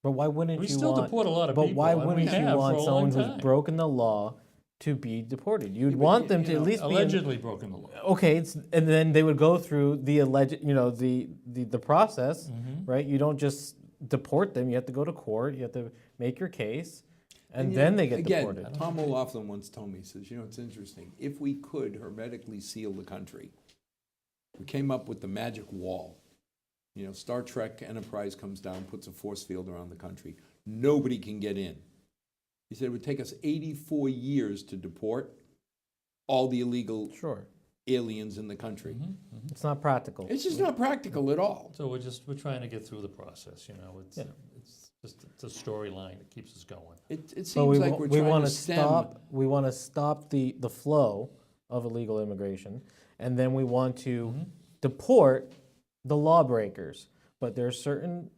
But why wouldn't We you still want? deport a lot of but people. why and we wouldn't you have want for a someone long who's time. broken the law to be deported? You'd Yeah, but want them to you at know, least be Allegedly broken the law. okay, and then they would go through the alleged, the process, right? You don't just deport them. You have to go to court. You have to make your case, and you then know, they get again, deported. Tom O'Loughlin once told me, he says, it's interesting. If we could hermetically seal the country, we came up with the magic wall. Star Trek Enterprise comes down, puts a force field around the country. Nobody can get in. He said it would take us 84 years to deport all the illegal Sure, aliens in the country. it's not practical. It's just not practical at all. So we're trying to get through the process, It's a storyline that keeps us going. It seems So we, like we're we trying want to to stem. stop. We want to stop the flow of illegal immigration, and then we want to deport the lawbreakers. But there are certain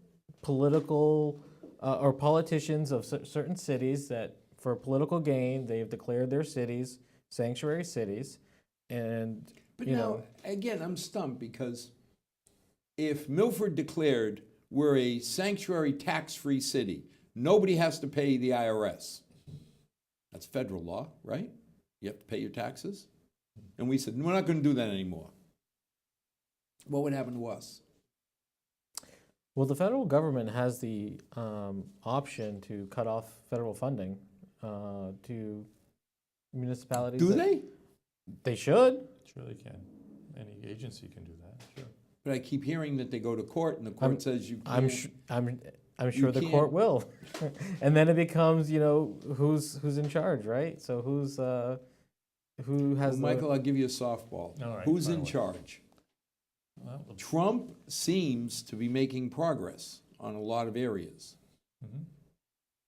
political or politicians of certain cities that, for political gain, they have declared their cities sanctuary cities, and But now, again, I'm stumped because if Milford declared we're a sanctuary tax-free city, nobody has to pay the IRS. That's federal law, right? You have to pay your taxes. And we said, we're not going to do that anymore. What would happen to us? well, the federal government has the option to cut off federal funding to municipalities. Do they? They should. Sure they can. Any agency can do that, sure. But I keep hearing that they go to court and the court says you can't. I'm sure the court will, and then it becomes who's in charge, right? So who has Well, Michael, I'll give you a softball. All right, Who's fire in away. charge? Well, Trump seems to be making progress on a lot of areas.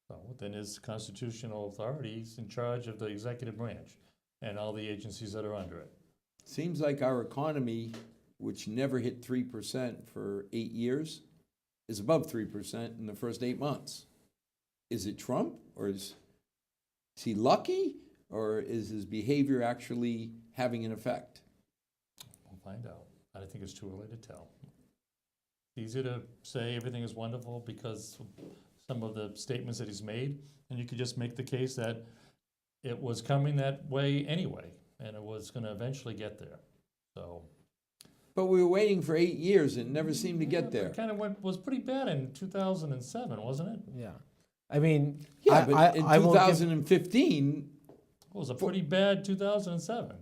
so then his constitutional authorities in charge of the executive branch and all the agencies that are under it. Seems like our economy, which never hit 3% for 8 years, is above 3% in the first 8 months. Is it Trump, or is he lucky, or is his behavior actually having an effect? We'll find out. I think it's too early to tell. It's easy to say everything is wonderful because of some of the statements that he's made, and you could just make the case that it was coming that way anyway, and it was going to eventually get there. So But we were waiting for 8 years and it never seemed to get there. it kind of was pretty bad in 2007, wasn't it? Yeah, I mean, Yeah, but in I will give, 2015, It was a pretty bad 2007.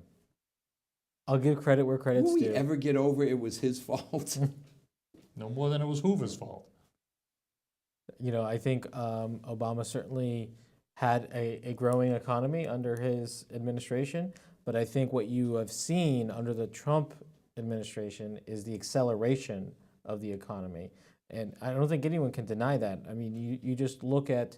I'll give credit where credit's will we due. ever get over it was his fault? No more than it was Hoover's fault. I think Obama certainly had a growing economy under his administration, but I think what you have seen under the Trump administration is the acceleration of the economy. And I don't think anyone can deny that. I mean, you just look at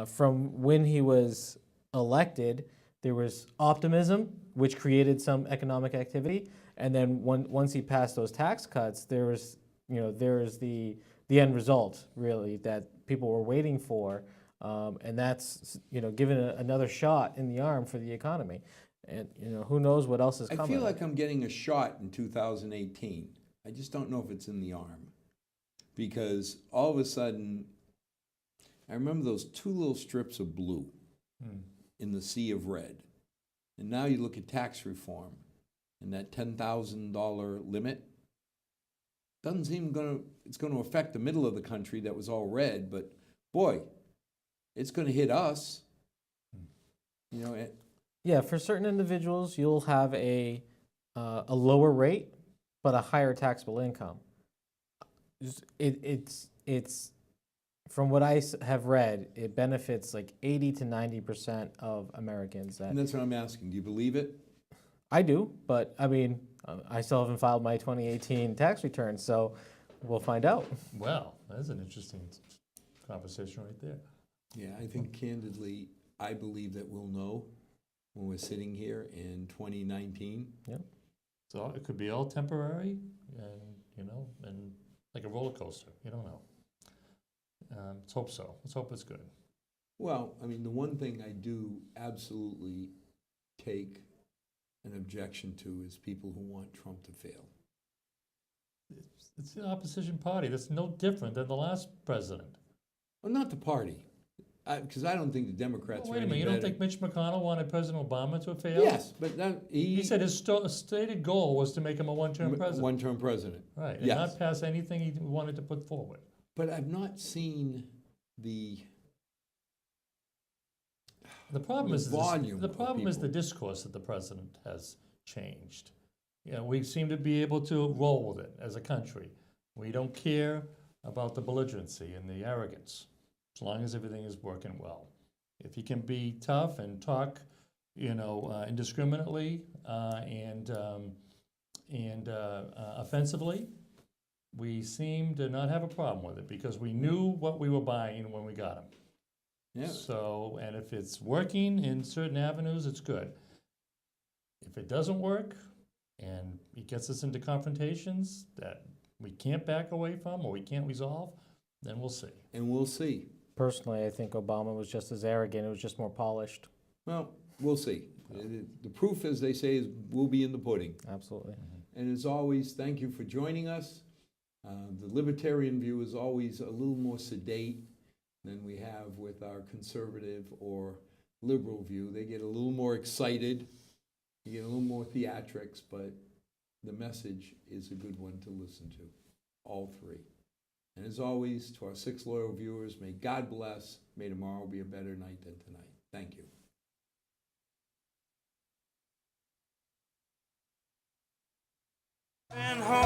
from when he was elected, there was optimism, which created some economic activity. And then once he passed those tax cuts, there is the end result, really, that people were waiting for. And that's, given another shot in the arm for the economy. And, who knows what else is I coming. feel like I'm getting a shot in 2018. I just don't know if it's in the arm. Because all of a sudden, I remember those 2 little strips of blue in the sea of red. And now you look at tax reform and that $10,000 limit. doesn't seem it's going to affect the middle of the country that was all red, but boy, it's going to hit us. You know, Yeah, for certain individuals, you'll have a lower rate, but a higher taxable income. It's from what I have read, it benefits like 80 to 90% of Americans. and that's what I'm asking. Do you believe it? I do, but I mean, I still haven't filed my 2018 tax return, so we'll find out. Well, that's an interesting conversation right there. Yeah, I think candidly, I believe that we'll know when we're sitting here in 2019. Yep. So it could be all temporary, and and like a roller coaster. You don't know. Let's hope so. Let's hope it's good. Well, I mean, the one thing I do absolutely take an objection to is people who want Trump to fail. It's the opposition party. That's no different than the last president. Well, not the party, because I don't think the Democrats Wait are a any minute. You don't better. think Mitch McConnell wanted President Obama to fail? Yes, but He said his stated goal was to make him a one-term president. One-term president. Right, and Yes. not pass anything he wanted to put forward. But I've not seen the The problem is volume the of problem is the people. discourse that the president has changed. We seem to be able to roll with it as a country. We don't care about the belligerency and the arrogance, as long as everything is working well. If he can be tough and talk, indiscriminately and offensively, we seem to not have a problem with it because we knew what we were buying when we got him. Yeah. So, and if it's working in certain avenues, it's good. If it doesn't work and it gets us into confrontations that we can't back away from or we can't resolve, then we'll see. And we'll see. Personally, I think Obama was just as arrogant. It was just more polished. Well, we'll see. The proof, as they say, will be in the pudding. Absolutely. And as always, thank you for joining us. The Libertarian view is always a little more sedate than we have with our conservative or liberal view. They get a little more excited, you get a little more theatrics, but the message is a good one to listen to, all three. And as always, to our 6 loyal viewers, may God bless. May tomorrow be a better night than tonight. Thank you. Been home.